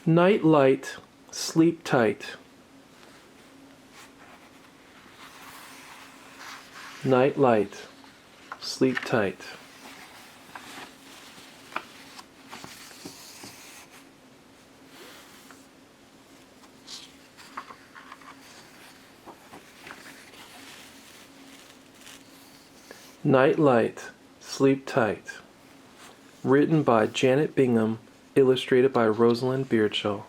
Night light, sleep tight. Night light, sleep tight. Night light, sleep tight. Written by Janet Bingham, illustrated by Rosalind Beardshaw.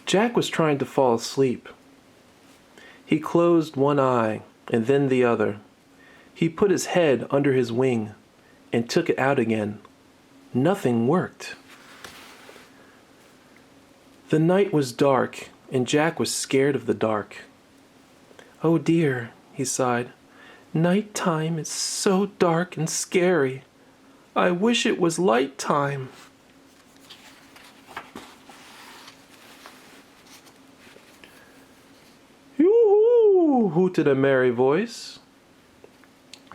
Jack was trying to fall asleep. He closed one eye and then the other. He put his head under his wing and took it out again. Nothing worked. The night was dark and Jack was scared of the dark. "Oh dear," he sighed. "Night time is so dark and scary. I wish it was light time." "Yoo-hoo!" hooted a merry voice.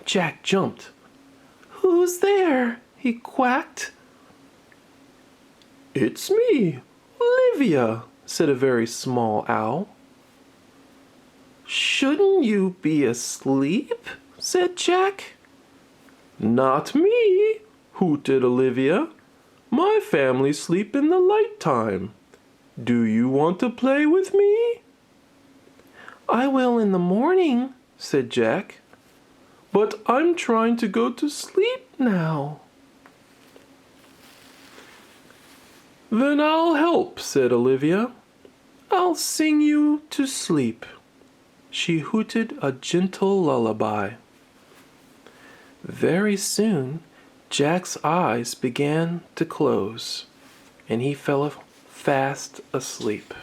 Jack jumped. "Who's there?" he quacked. "It's me, Olivia," said a very small owl. "Shouldn't you be asleep?" said Jack. "Not me," hooted Olivia. "My family sleep in the light time. Do you want to play with me?" "I will in the morning," said Jack. "But I'm trying to go to sleep now." "Then I'll help," said Olivia. "I'll sing you to sleep." She hooted a gentle lullaby. Very soon, Jack's eyes began to close, and he fell fast asleep.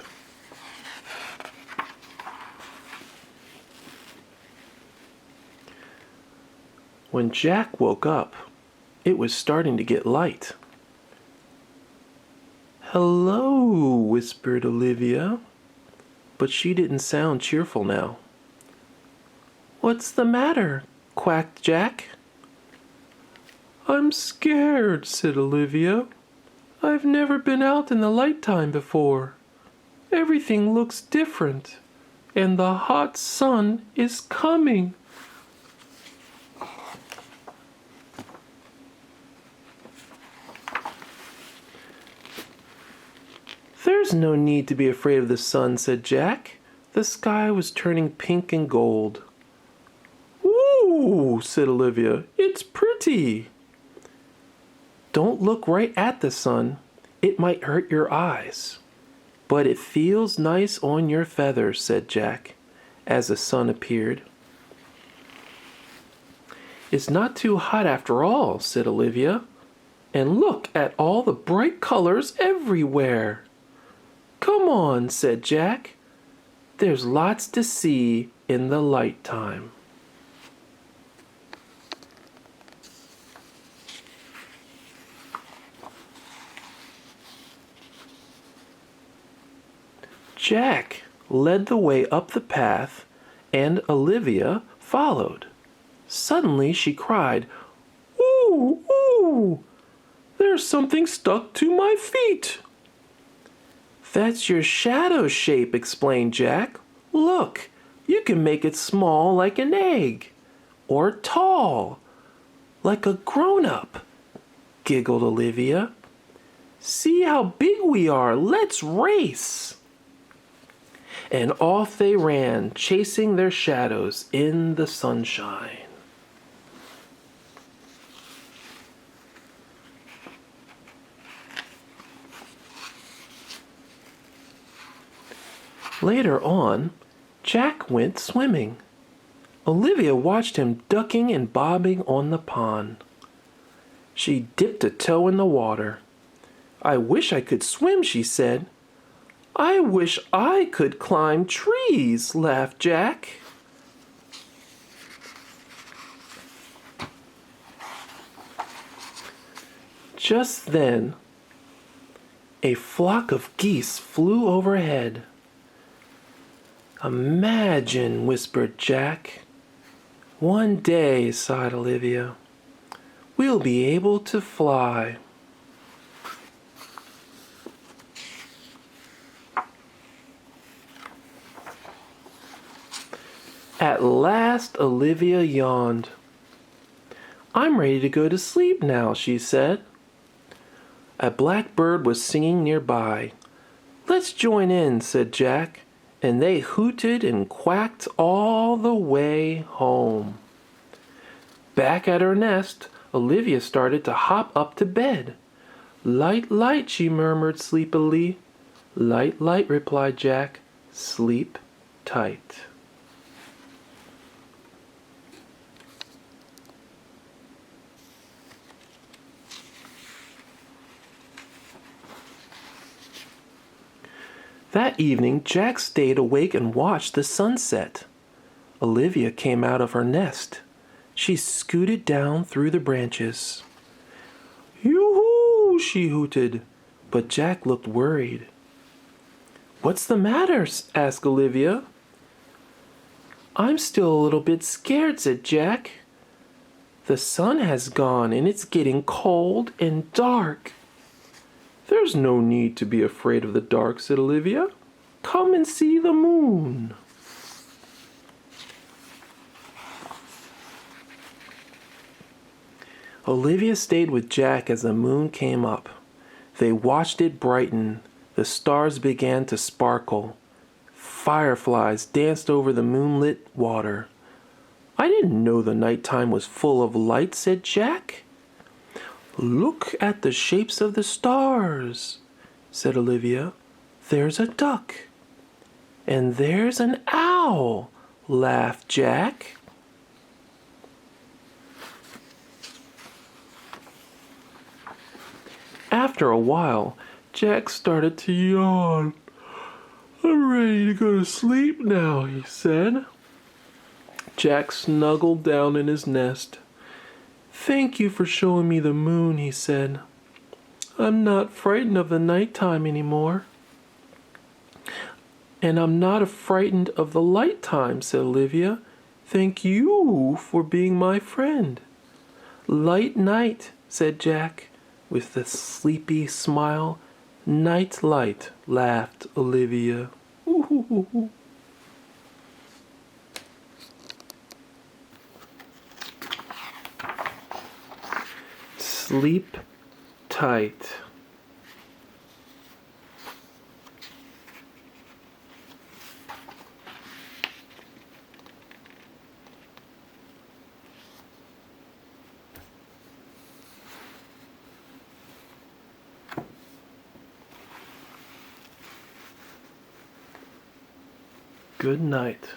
When Jack woke up, it was starting to get light. "Hello," whispered Olivia, but she didn't sound cheerful now. "What's the matter?" quacked Jack. "I'm scared," said Olivia. "I've never been out in the light time before. Everything looks different, and the hot sun is coming." "There's no need to be afraid of the sun," said Jack. The sky was turning pink and gold. "Ooh," said Olivia, "it's pretty." "Don't look right at the sun. It might hurt your eyes. But it feels nice on your feathers," said Jack, as the sun appeared. "It's not too hot after all," said Olivia. "And look at all the bright colors everywhere." "Come on," said Jack. "There's lots to see in the light time." Jack led the way up the path, and Olivia followed. Suddenly she cried, "Ooh, ooh! There's something stuck to my feet." "That's your shadow shape," explained Jack. "Look, you can make it small like an egg, or tall, like a grown-up," giggled Olivia. "See how big we are. Let's race." And off they ran, chasing their shadows in the sunshine. Later on, Jack went swimming. Olivia watched him ducking and bobbing on the pond. She dipped a toe in the water. "I wish I could swim," she said. "I wish I could climb trees," laughed Jack. Just then, a flock of geese flew overhead. "Imagine," whispered Jack. "One day," sighed Olivia, we'll be able to fly. At last, Olivia yawned. I'm ready to go to sleep now, she said. A blackbird was singing nearby. Let's join in, said Jack, and they hooted and quacked all the way home. Back at her nest, Olivia started to hop up to bed. Light, light, she murmured sleepily. Light, light, replied Jack. Sleep tight. That evening, Jack stayed awake and watched the sunset. Olivia came out of her nest. She scooted down through the branches. Yoo-hoo, she hooted, but Jack looked worried. What's the matter? Asked Olivia. I'm still a little bit scared, said Jack. The sun has gone and it's getting cold and dark. There's no need to be afraid of the dark, said Olivia. Come and see the moon. Olivia stayed with Jack as the moon came up. They watched it brighten. The stars began to sparkle. Fireflies danced over the moonlit water. I didn't know the nighttime was full of light, said Jack. Look at the shapes of the stars, said Olivia. There's a duck. And there's an owl, laughed Jack. After a while, Jack started to yawn. I'm ready to go to sleep now, he said. Jack snuggled down in his nest. Thank you for showing me the moon, he said. I'm not frightened of the nighttime anymore. And I'm not frightened of the light time, said Olivia. Thank you for being my friend. Light night, said Jack, with a sleepy smile. Night light, laughed Olivia. Ooh. Sleep tight. Good night.